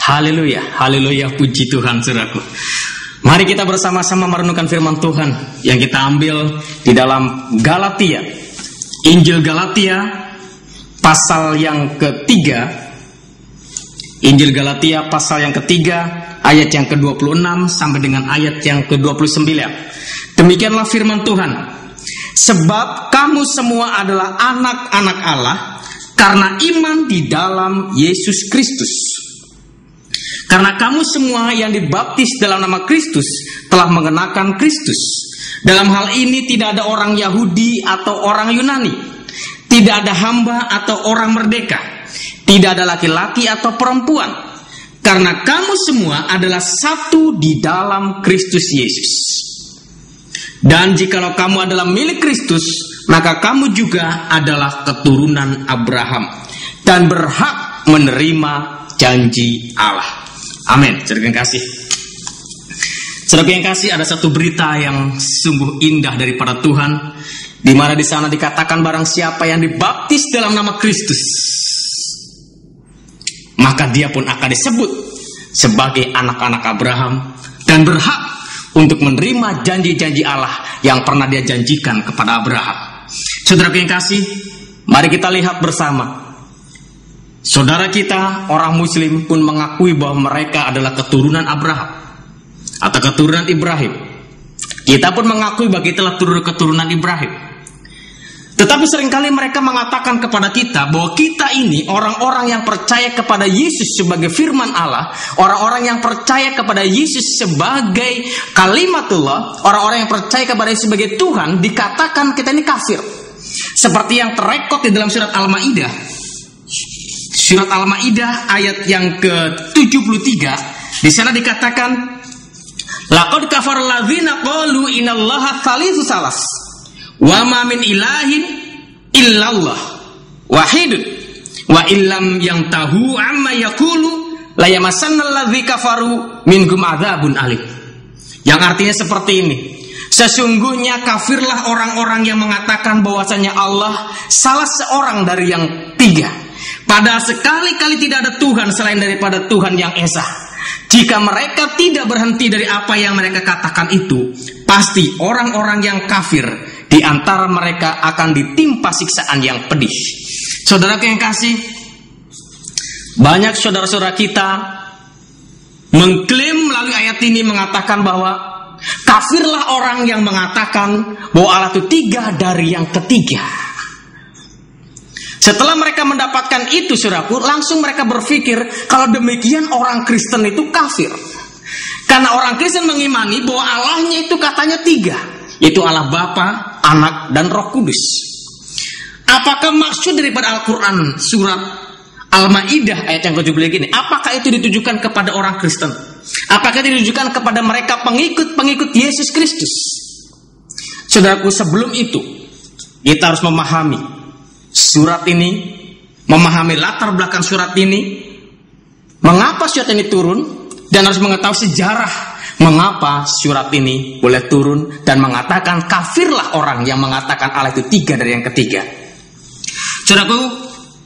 Haleluya, haleluya, puji Tuhan saudaraku. Mari kita bersama-sama merenungkan firman Tuhan yang kita ambil di dalam Galatia. Injil Galatia pasal yang ketiga. Injil Galatia pasal yang ketiga, ayat yang ke-26 sampai dengan ayat yang ke-29. Demikianlah firman Tuhan. Sebab kamu semua adalah anak-anak Allah karena iman di dalam Yesus Kristus. Karena kamu semua yang dibaptis dalam nama Kristus telah mengenakan Kristus. Dalam hal ini tidak ada orang Yahudi atau orang Yunani, tidak ada hamba atau orang merdeka, tidak ada laki-laki atau perempuan, karena kamu semua adalah satu di dalam Kristus Yesus. Dan jikalau kamu adalah milik Kristus, maka kamu juga adalah keturunan Abraham dan berhak menerima janji Allah. Amin. Saudara yang kasih. Saudara yang kasih, ada satu berita yang sungguh indah daripada Tuhan, di mana di sana dikatakan barang siapa yang dibaptis dalam nama Kristus, maka dia pun akan disebut sebagai anak-anak Abraham dan berhak untuk menerima janji-janji Allah yang pernah dia janjikan kepada Abraham. Saudara yang kasih, mari kita lihat bersama. Saudara kita, orang Muslim pun mengakui bahwa mereka adalah keturunan Abraham atau keturunan Ibrahim. Kita pun mengakui bahwa kita adalah keturunan Ibrahim. Tetapi seringkali mereka mengatakan kepada kita bahwa kita ini orang-orang yang percaya kepada Yesus sebagai firman Allah, orang-orang yang percaya kepada Yesus sebagai kalimatullah, orang-orang yang percaya kepada Yesus sebagai Tuhan, dikatakan kita ini kafir. Seperti yang terekod di dalam surat Al-Maidah. Surat Al-Maidah ayat yang ke-73, di sana dikatakan, laqad kafara alladzina qalu innallaha tsalitsu tsalas wa ma min ilahin illallah wahidun wa illam yantahu amma yaqulu la yamassanna alladzi kafaru minhum adzabun alim. Yang artinya seperti ini. Sesungguhnya kafirlah orang-orang yang mengatakan bahwasanya Allah salah seorang dari yang tiga. Padahal sekali-kali tidak ada Tuhan selain daripada Tuhan yang Esa. Jika mereka tidak berhenti dari apa yang mereka katakan itu, pasti orang-orang yang kafir di antara mereka akan ditimpa siksaan yang pedih. Saudara yang kasih, banyak saudara-saudara kita mengklaim melalui ayat ini mengatakan bahwa kafirlah orang yang mengatakan bahwa Allah itu tiga dari yang ketiga. Setelah mereka mendapatkan itu, saudaraku, langsung mereka berpikir kalau demikian orang Kristen itu kafir. Karena orang Kristen mengimani bahwa Allahnya itu katanya tiga, yaitu Allah Bapa, Anak, dan Roh Kudus. Apakah maksud daripada Al-Quran surat Al-Maidah ayat yang ke-73 ini? Apakah itu ditujukan kepada orang Kristen? Apakah itu ditujukan kepada mereka pengikut Yesus Kristus? Saudaraku, sebelum itu kita harus memahami surat ini, memahami latar belakang surat ini, mengapa surat ini turun, dan harus mengetahui sejarah mengapa surat ini boleh turun dan mengatakan kafirlah orang yang mengatakan Allah itu tiga dari yang ketiga. Saudaraku,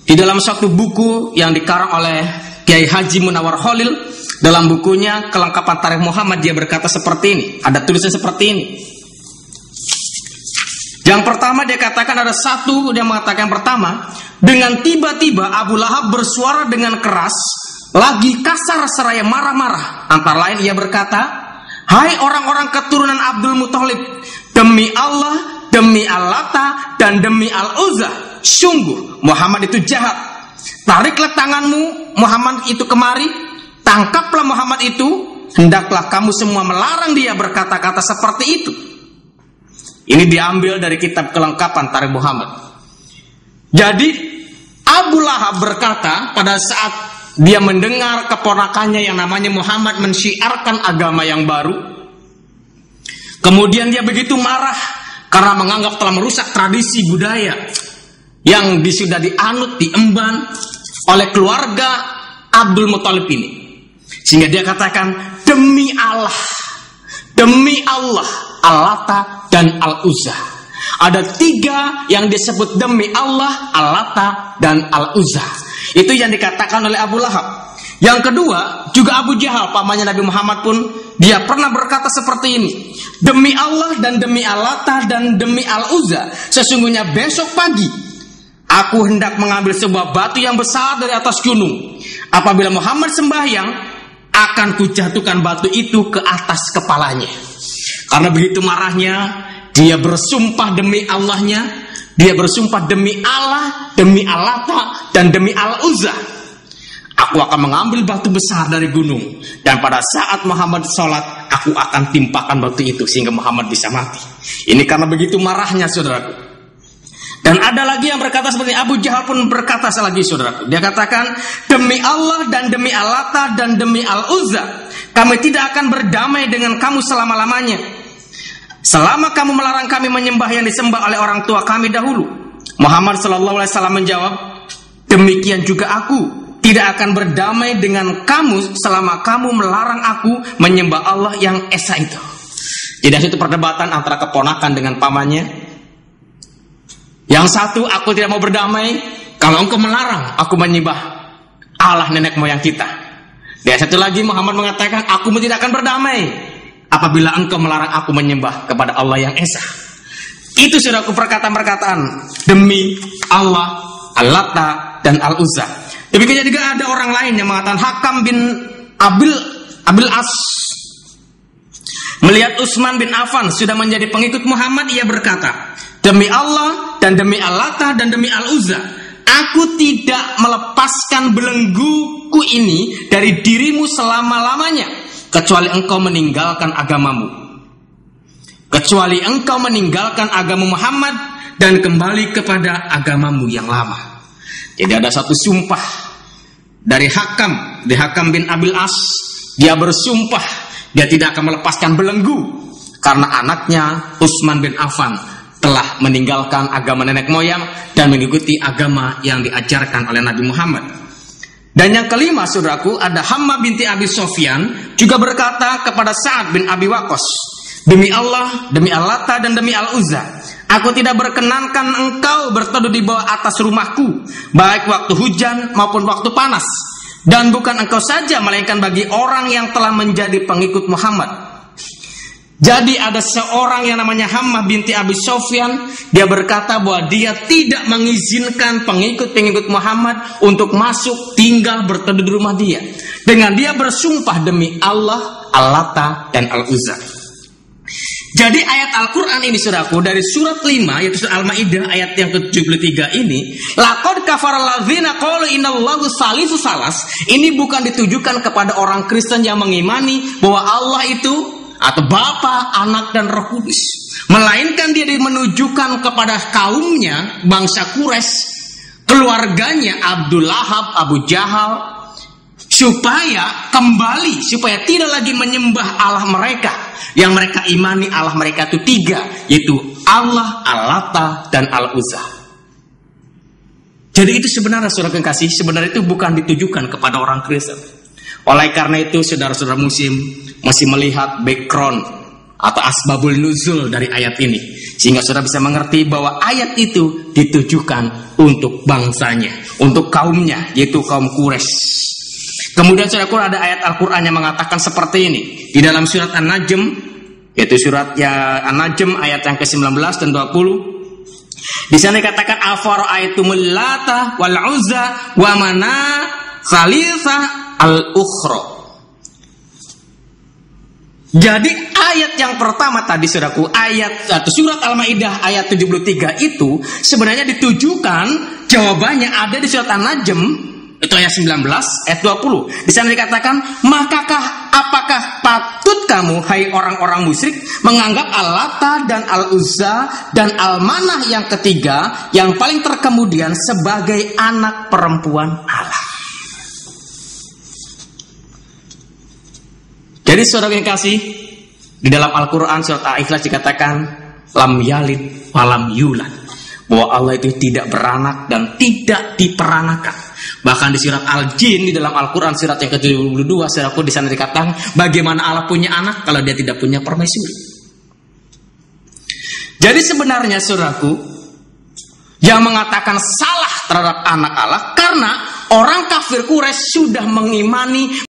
di dalam satu buku yang dikarang oleh Kiai Haji Munawar Khalil, dalam bukunya Kelengkapan Tarikh Muhammad, dia berkata seperti ini, ada tulisan seperti ini. Yang pertama dia katakan, ada satu dia mengatakan pertama, dengan tiba-tiba Abu Lahab bersuara dengan keras, lagi kasar seraya marah-marah. Antara lain ia berkata, hai orang-orang keturunan Abdul Muthalib, demi Allah, demi Al-Lata, dan demi Al-Uzza, sungguh Muhammad itu jahat. Tariklah tanganmu Muhammad itu kemari, tangkaplah Muhammad itu, hendaklah kamu semua melarang dia berkata-kata seperti itu. Ini diambil dari kitab Kelengkapan Tarikh Muhammad. Jadi Abu Lahab berkata pada saat dia mendengar keponakannya yang namanya Muhammad mensyiarkan agama yang baru, kemudian dia begitu marah karena menganggap telah merusak tradisi budaya yang sudah dianut, diemban oleh keluarga Abdul Muthalib ini. Sehingga dia katakan, demi Allah, Al-Lata dan Al-Uzza. Ada tiga yang disebut demi Allah, Al-Lata dan Al-Uzza. Itu yang dikatakan oleh Abu Lahab. Yang kedua, juga Abu Jahal, pamannya Nabi Muhammad pun, dia pernah berkata seperti ini. Demi Allah dan demi Al-Lata dan demi Al-Uzza, sesungguhnya besok pagi aku hendak mengambil sebuah batu yang besar dari atas gunung. Apabila Muhammad sembahyang, akan kujatuhkan batu itu ke atas kepalanya. Karena begitu marahnya, dia bersumpah demi Allahnya, dia bersumpah demi Allah, demi Al-Lata dan demi Al-Uzza. Aku akan mengambil batu besar dari gunung, dan pada saat Muhammad sholat, aku akan timpakan batu itu sehingga Muhammad bisa mati. Ini karena begitu marahnya, saudaraku. Dan ada lagi yang berkata seperti Abu Jahal pun berkata lagi, saudaraku. Dia katakan, demi Allah dan demi Al-Lata dan demi Al-Uzza, kami tidak akan berdamai dengan kamu selama-lamanya, selama kamu melarang kami menyembah yang disembah oleh orang tua kami dahulu. Muhammad SAW menjawab, demikian juga aku tidak akan berdamai dengan kamu selama kamu melarang aku menyembah Allah yang esa itu. Jadi itu perdebatan antara keponakan dengan pamannya. Yang satu, aku tidak mau berdamai kalau engkau melarang aku menyembah Allah nenek moyang kita. Dan satu lagi, Muhammad mengatakan, aku tidak akan berdamai apabila engkau melarang aku menyembah kepada Allah yang esa. Itu sudah aku perkataan demi Allah, Al-Lata dan Al-Uzza. Demikian juga ada orang lain yang mengatakan, Hakam bin Abil As melihat Utsman bin Affan sudah menjadi pengikut Muhammad, ia berkata, demi Allah dan demi Al-Lata dan demi Al-Uzza, aku tidak melepaskan belengguku ini dari dirimu selama-lamanya, kecuali engkau meninggalkan agamamu, kecuali engkau meninggalkan agama Muhammad dan kembali kepada agamamu yang lama. Jadi ada satu sumpah dari Hakam bin Abil As. Dia bersumpah dia tidak akan melepaskan belenggu karena anaknya Utsman bin Affan telah meninggalkan agama nenek moyang dan mengikuti agama yang diajarkan oleh Nabi Muhammad. Dan yang kelima, saudaraku, ada Hammah binti Abi Sofyan juga berkata kepada Sa'ad bin Abi Waqqas, demi Allah, demi Al-Lata dan demi Al-Uzza, aku tidak berkenankan engkau berteduh di bawah atas rumahku, baik waktu hujan maupun waktu panas. Dan bukan engkau saja, melainkan bagi orang yang telah menjadi pengikut Muhammad. Jadi ada seorang yang namanya Hammah binti Abi Sofyan. Dia berkata bahwa dia tidak mengizinkan pengikut-pengikut Muhammad untuk masuk tinggal berteduh di rumah dia, dengan dia bersumpah demi Allah, Al-Lata dan Al-Uzza. Jadi ayat Al-Quran ini, saudaraku, dari surat 5 yaitu surat Al-Ma'idah ayat yang ke-73 ini, laqad kafaral ladzina qalu innallahu salisu salas, ini bukan ditujukan kepada orang Kristen yang mengimani bahwa Allah itu atau Bapa, Anak dan Roh Kudus, melainkan dia menunjukkan kepada kaumnya, bangsa Quraisy, keluarganya Abdul Lahab, Abu Jahal, supaya kembali, supaya tidak lagi menyembah Allah mereka yang mereka imani. Allah mereka itu tiga, yaitu Allah, Al-Lata dan Al-Uzza. Jadi itu sebenarnya, saudara kekasih, sebenarnya itu bukan ditujukan kepada orang Kristen. Oleh karena itu, saudara-saudara muslim masih melihat background atau asbabul nuzul dari ayat ini, sehingga saudara bisa mengerti bahwa ayat itu ditujukan untuk bangsanya, untuk kaumnya, yaitu kaum Quraisy. Kemudian saudaraku, ada ayat Al-Quran yang mengatakan seperti ini di dalam surat An-Najm, yaitu surat An-Najm ayat yang ke-19 dan 20. Di sana dikatakan afara'aitumul Lata wal Uzza wa mana salisa al-ukhra. Jadi ayat yang pertama tadi, saudaraku, ayat atau surat Al-Maidah ayat 73 itu sebenarnya ditujukan, jawabannya ada di surat An-Najm. Itu ayat 19, ayat 20. Di sana dikatakan, apakah patut kamu, hai orang-orang musyrik, menganggap Al-Lata dan Al-Uzza dan Al-Manah yang ketiga, yang paling terkemudian, sebagai anak perempuan Allah. Jadi saudara yang kasih, di dalam Al-Quran surat Al-Ikhlas dikatakan, lam yalid walam yulad, bahwa Allah itu tidak beranak dan tidak diperanakan. Bahkan di surat Al-Jin di dalam Al-Quran surat yang ke-72, saudaraku, di sana dikatakan bagaimana Allah punya anak kalau dia tidak punya permaisuri. Jadi sebenarnya, saudaraku, yang mengatakan salah terhadap anak Allah karena orang kafir Quraisy sudah mengimani